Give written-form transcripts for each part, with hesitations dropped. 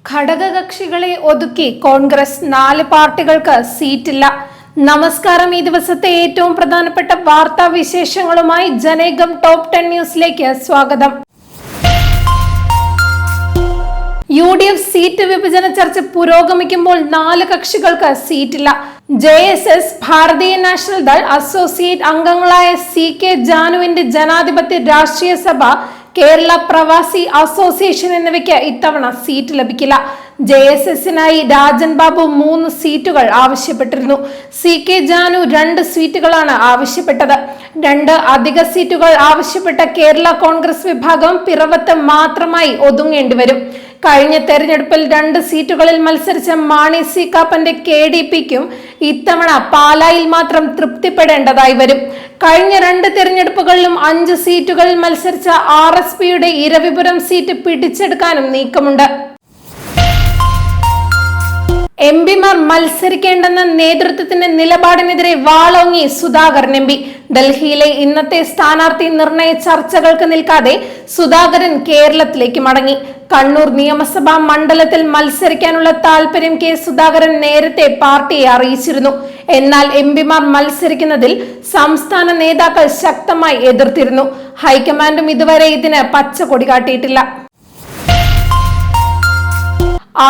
ഘടകകക്ഷികളെ ഒതുക്കി കോൺഗ്രസ് 4 പാർട്ടികൾക്ക് സീറ്റില്ല. നമസ്കാരം. ഈ ദിവസത്തെ ഏറ്റവും പ്രധാനപ്പെട്ട വാർത്താ വിശേഷങ്ങളുമായി ജനേകം ടോപ്പ് 10 ന്യൂസിലേക്ക് സ്വാഗതം. UDF സീറ്റ് വിഭജന ചർച്ച പുരോഗമിക്കുമ്പോൾ 4 കക്ഷികൾക്ക് സീറ്റില്ല. JSS, ഭാരതീയ നാഷണൽ ദൾ, അസോസിയേറ്റ് അംഗങ്ങളായ CK ജാനുവിന്റെ ജനാധിപത്യ രാഷ്ട്രീയ സഭ, കേരള പ്രവാസി അസോസിയേഷൻ എന്നിവയ്ക്ക് ഇത്തവണ സീറ്റ് ലഭിക്കില്ല. JSSനായി രാജൻ ബാബു 3 സീറ്റുകൾ ആവശ്യപ്പെട്ടിരുന്നു. CK ജാനു 2 സീറ്റുകളാണ് ആവശ്യപ്പെട്ടത്. 2 അധിക സീറ്റുകൾ ആവശ്യപ്പെട്ട കേരള കോൺഗ്രസ് വിഭാഗം പിറവത്ത് മാത്രമായി ഒതുങ്ങേണ്ടി വരും. കഴിഞ്ഞ തെരഞ്ഞെടുപ്പിൽ 2 സീറ്റുകളിൽ മത്സരിച്ച മാണി സി കാപ്പന്റെ KDPക്കും ഇത്തവണ പാലായിൽ മാത്രം തൃപ്തിപ്പെടേണ്ടതായി വരും. കഴിഞ്ഞ 2 തെരഞ്ഞെടുപ്പുകളിലും 5 സീറ്റുകളിൽ മത്സരിച്ച RSPയുടെ ഇരവിപുരം സീറ്റ് പിടിച്ചെടുക്കാനും നീക്കമുണ്ട്. MPമാർ മത്സരിക്കേണ്ടെന്ന നേതൃത്വത്തിന്റെ നിലപാടിനെതിരെ വാളോങ്ങി സുധാകരൻ MP. ഡൽഹിയിലെ ഇന്നത്തെ സ്ഥാനാർത്ഥി നിർണയ ചർച്ചകൾക്ക് നിൽക്കാതെ സുധാകരൻ കേരളത്തിലേക്ക് മടങ്ങി. കണ്ണൂർ നിയമസഭാ മണ്ഡലത്തിൽ മത്സരിക്കാനുള്ള താല്പര്യം K സുധാകരൻ നേരത്തെ പാർട്ടിയെ അറിയിച്ചിരുന്നു. എന്നാൽ MPമാർ മത്സരിക്കുന്നതിൽ സംസ്ഥാന നേതാക്കൾ ശക്തമായി എതിർത്തിരുന്നു. ഹൈക്കമാൻഡും ഇതുവരെ ഇതിന് പച്ചക്കൊടി കാട്ടിയിട്ടില്ല.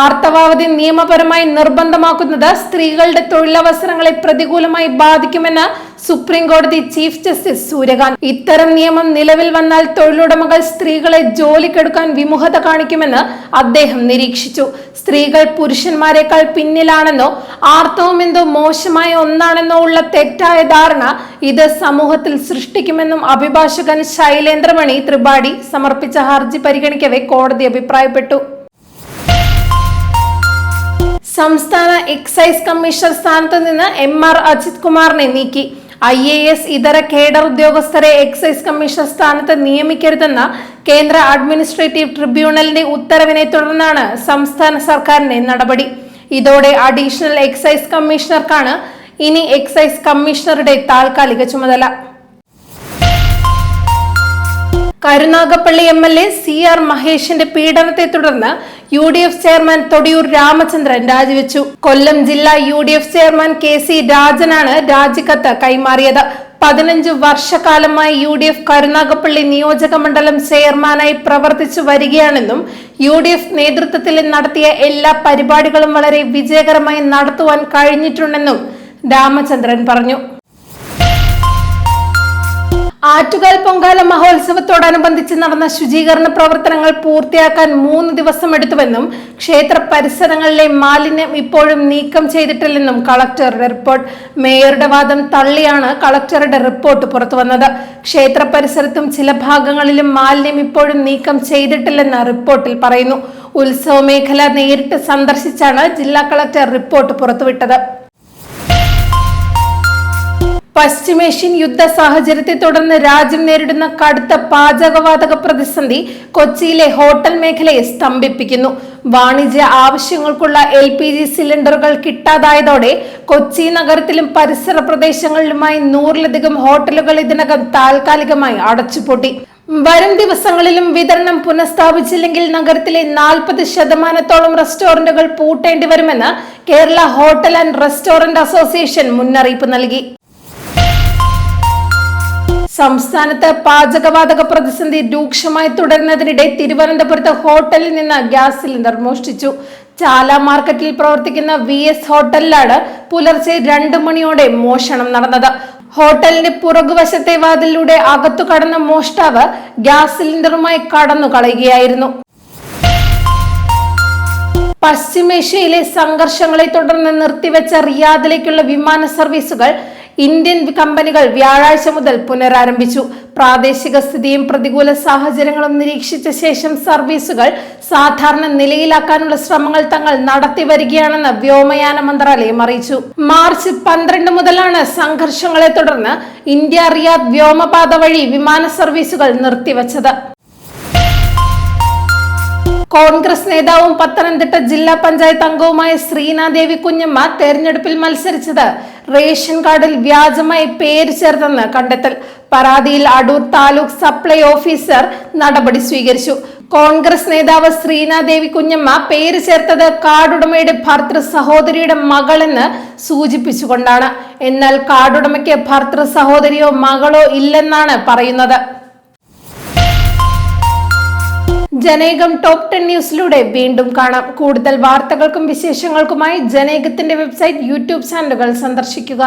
ആർത്തവാവധി നിയമപരമായി നിർബന്ധമാക്കുന്നത് സ്ത്രീകളുടെ തൊഴിലവസരങ്ങളെ പ്രതികൂലമായി ബാധിക്കുമെന്ന് സുപ്രീം കോടതി ചീഫ് ജസ്റ്റിസ് സൂര്യകാന്ത്. ഇത്തരം നിയമം നിലവിൽ വന്നാൽ തൊഴിലുടമകൾ സ്ത്രീകളെ ജോലിക്കെടുക്കാൻ വിമുഖത കാണിക്കുമെന്ന് അദ്ദേഹം നിരീക്ഷിച്ചു. സ്ത്രീകൾ പുരുഷന്മാരെക്കാൾ പിന്നിലാണെന്നോ ആർത്തവം എന്തോ മോശമായ ഒന്നാണെന്നോ ഉള്ള തെറ്റായ ധാരണ ഇത് സമൂഹത്തിൽ സൃഷ്ടിക്കുമെന്നും അഭിഭാഷകൻ ശൈലേന്ദ്രമണി ത്രിപാഠി സമർപ്പിച്ച ഹർജി പരിഗണിക്കവേ കോടതി അഭിപ്രായപ്പെട്ടു. സംസ്ഥാന എക്സൈസ് കമ്മീഷണർ സ്ഥാനത്ത് നിന്ന് MR അജിത് കുമാറിനെ നീക്കി. IAS ഇതര കേഡർ ഉദ്യോഗസ്ഥരെ എക്സൈസ് കമ്മീഷണർ സ്ഥാനത്ത് നിയമിക്കരുതെന്ന കേന്ദ്ര അഡ്മിനിസ്ട്രേറ്റീവ് ട്രിബ്യൂണലിന്റെ ഉത്തരവിനെ തുടർന്നാണ് സംസ്ഥാന സർക്കാരിന്റെ നടപടി. ഇതോടെ അഡീഷണൽ എക്സൈസ് കമ്മീഷണർക്കാണ് ഇനി എക്സൈസ് കമ്മീഷണറുടെ താൽക്കാലിക ചുമതല. കരുനാഗപ്പള്ളി MLA CR മഹേഷിന്റെ പീഡനത്തെ തുടർന്ന് UDF ചെയർമാൻ തൊടിയൂർ രാമചന്ദ്രൻ രാജിവെച്ചു. കൊല്ലം ജില്ലാ UDF ചെയർമാൻ KC രാജനാണ് രാജിക്കത്ത് കൈമാറിയത്. 15 വർഷക്കാലമായി UDF കരുനാഗപ്പള്ളി നിയോജക മണ്ഡലം ചെയർമാനായി പ്രവർത്തിച്ചു വരികയാണെന്നും UDF നേതൃത്വത്തിൽ നടത്തിയ എല്ലാ പരിപാടികളും വളരെ വിജയകരമായി നടത്തുവാൻ കഴിഞ്ഞിട്ടുണ്ടെന്നും രാമചന്ദ്രൻ പറഞ്ഞു. ആറ്റുകാൽ പൊങ്കാല മഹോത്സവത്തോടനുബന്ധിച്ച് നടന്ന ശുചീകരണ പ്രവർത്തനങ്ങൾ പൂർത്തിയാക്കാൻ 3 ദിവസം എടുത്തുവെന്നും ക്ഷേത്ര പരിസരങ്ങളിലെ മാലിന്യം ഇപ്പോഴും നീക്കം ചെയ്തിട്ടില്ലെന്നും കളക്ടറുടെ റിപ്പോർട്ട്. മേയറുടെ വാദം തള്ളിയാണ് കളക്ടറുടെ റിപ്പോർട്ട് പുറത്തുവന്നത്. ക്ഷേത്ര പരിസരത്തും ചില ഭാഗങ്ങളിലും മാലിന്യം ഇപ്പോഴും നീക്കം ചെയ്തിട്ടില്ലെന്ന് റിപ്പോർട്ടിൽ പറയുന്നു. ഉത്സവ മേഖല നേരിട്ട് സന്ദർശിച്ചാണ് ജില്ലാ കളക്ടർ റിപ്പോർട്ട് പുറത്തുവിട്ടത്. പശ്ചിമേഷ്യൻ യുദ്ധ സാഹചര്യത്തെ തുടർന്ന് രാജ്യം നേരിടുന്ന കടുത്ത പാചകവാതക പ്രതിസന്ധി കൊച്ചിയിലെ ഹോട്ടൽ മേഖലയെ സ്തംഭിപ്പിക്കുന്നു. വാണിജ്യ ആവശ്യങ്ങൾക്കുള്ള LPG സിലിണ്ടറുകൾ കിട്ടാതായതോടെ കൊച്ചി നഗരത്തിലും പരിസര പ്രദേശങ്ങളിലുമായി 100-ലധികം ഹോട്ടലുകൾ ഇതിനകം താൽക്കാലികമായി അടച്ചുപൂട്ടി. വരും ദിവസങ്ങളിലും വിതരണം പുനഃസ്ഥാപിച്ചില്ലെങ്കിൽ നഗരത്തിലെ 40% റെസ്റ്റോറന്റുകൾ പൂട്ടേണ്ടി വരുമെന്ന് Kerala hotel and restaurant association മുന്നറിയിപ്പ് നൽകി. സംസ്ഥാനത്ത് പാചകവാതക പ്രതിസന്ധി രൂക്ഷമായി തുടരുന്നതിനിടെ തിരുവനന്തപുരത്ത് ഹോട്ടലിൽ നിന്ന് ഗ്യാസ് സിലിണ്ടർ മോഷ്ടിച്ചു. ചാല മാർക്കറ്റിൽ പ്രവർത്തിക്കുന്ന VS ഹോട്ടലിലാണ് പുലർച്ചെ 2 മണിയോടെ മോഷണം നടന്നത്. ഹോട്ടലിന്റെ പുറകുവശത്തെ വാതിലിലൂടെ അകത്തു കടന്ന മോഷ്ടാവ് ഗ്യാസ് സിലിണ്ടറുമായി കടന്നു കളയുകയായിരുന്നു. പശ്ചിമേഷ്യയിലെ സംഘർഷങ്ങളെ തുടർന്ന് നിർത്തിവെച്ച റിയാദിലേക്കുള്ള വിമാന സർവീസുകൾ ഇന്ത്യൻ കമ്പനികൾ വ്യാഴാഴ്ച മുതൽ പുനരാരംഭിച്ചു. പ്രാദേശിക സ്ഥിതിയും പ്രതികൂല സാഹചര്യങ്ങളും നിരീക്ഷിച്ച ശേഷം സർവീസുകൾ സാധാരണ നിലയിലാക്കാനുള്ള ശ്രമങ്ങൾ തങ്ങൾ നടത്തി വരികയാണെന്ന് വ്യോമയാന മന്ത്രാലയം അറിയിച്ചു. മാർച്ച് 12 മുതലാണ് സംഘർഷങ്ങളെ തുടർന്ന് ഇന്ത്യ റിയാദ് വ്യോമപാത വഴി വിമാന സർവീസുകൾ നിർത്തിവച്ചത്. കോൺഗ്രസ് നേതാവും പത്തനംതിട്ട ജില്ലാ പഞ്ചായത്ത് അംഗവുമായ ശ്രീനാദേവി കുഞ്ഞമ്മ തെരഞ്ഞെടുപ്പിൽ മത്സരിച്ചത് റേഷൻ കാർഡിൽ വ്യാജമായി പേര് ചേർത്തെന്ന് കണ്ടെത്തൽ. പരാതിയിൽ അടൂർ താലൂക്ക് സപ്ലൈ ഓഫീസർ നടപടി സ്വീകരിച്ചു. കോൺഗ്രസ് നേതാവ് ശ്രീനാദേവി കുഞ്ഞമ്മ പേര് ചേർത്തത് കാർഡുടമയുടെ ഭർത്തൃ സഹോദരിയുടെ മകളെന്ന് സൂചിപ്പിച്ചുകൊണ്ടാണ്. എന്നാൽ കാർഡുടമയ്ക്ക് ഭർത്തൃ സഹോദരിയോ മകളോ ഇല്ലെന്നാണ് പറയുന്നത്. ജനേകം ടോപ്പ് 10 ന്യൂസിലൂടെ വീണ്ടും കാണാം. കൂടുതൽ വാർത്തകൾക്കും വിശേഷങ്ങൾക്കുമായി ജനേകത്തിന്റെ വെബ്സൈറ്റ്, യൂട്യൂബ് ചാനലുകൾ സന്ദർശിക്കുക.